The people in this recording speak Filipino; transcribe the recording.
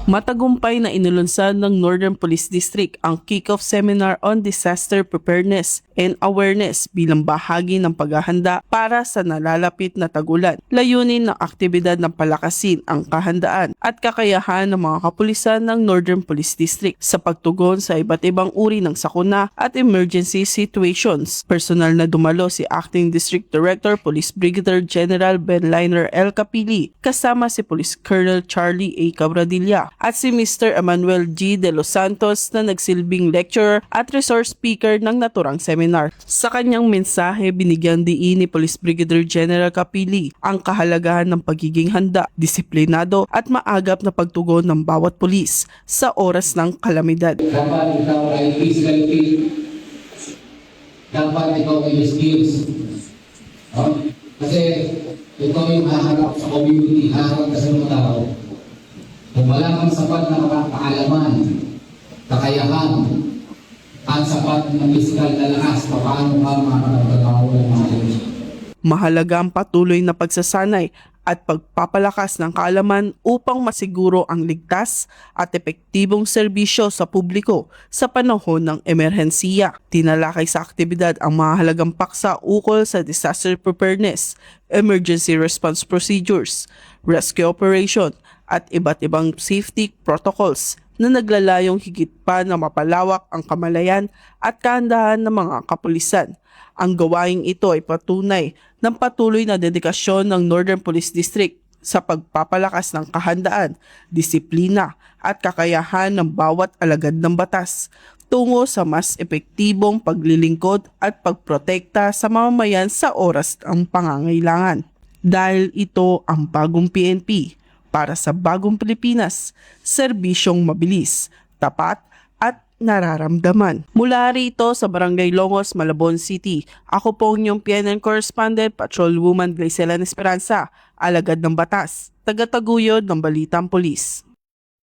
Matagumpay na inulunsad ng Northern Police District ang kick-off seminar on disaster preparedness and awareness bilang bahagi ng paghahanda para sa nalalapit na tag-ulan. Layunin ng aktibidad ng palakasin ang kahandaan at kakayahan ng mga kapulisan ng Northern Police District sa pagtugon sa iba't ibang uri ng sakuna at emergency situations. Personal na dumalo si Acting District Director Police Brigadier General Ben Liner L. Capili kasama si Police Colonel Charlie A. Cabradilla at si Mr. Emmanuel G. De Los Santos na nagsilbing lecturer at resource speaker ng naturang seminar. Sa kanyang mensahe, binigyan diin ni Police Brigadier General Capili ang kahalagahan ng pagiging handa, disiplinado at maagap na pagtugon ng bawat pulis sa oras ng kalamidad. Dapat ikaw ay physical fit. Dapat ikaw ay skills. Kasi ikaw yung haharap sa community, haharap ka sa mga tao. Kung wala kang sapat na kaalaman, kakayahan, at sapat na physical na lakas, paano ka makakapagtrabaho ng mga tao? Mahalaga ang patuloy na pagsasanay at pagpapalakas ng kaalaman upang masiguro ang ligtas at epektibong serbisyo sa publiko sa panahon ng emerhensiya. Tinalakay sa aktibidad ang mahalagang paksa ukol sa disaster preparedness, emergency response procedures, rescue operation, at iba't ibang safety protocols na naglalayong higit pa na mapalawak ang kamalayan at kahandahan ng mga kapulisan. Ang gawaing ito ay patunay ng patuloy na dedikasyon ng Northern Police District sa pagpapalakas ng kahandaan, disiplina at kakayahan ng bawat alagad ng batas tungo sa mas epektibong paglilingkod at pagprotekta sa mamamayan sa oras ng pangangailangan. Dahil ito ang bagong PNP, para sa bagong Pilipinas, serbisyong mabilis, tapat at nararamdaman. Mula rito sa Barangay Longos, Malabon City, ako po ang inyong PNN Correspondent, Patrolwoman Glycelan Esperanza, alagad ng batas, tagataguyod ng Balitang Pulis.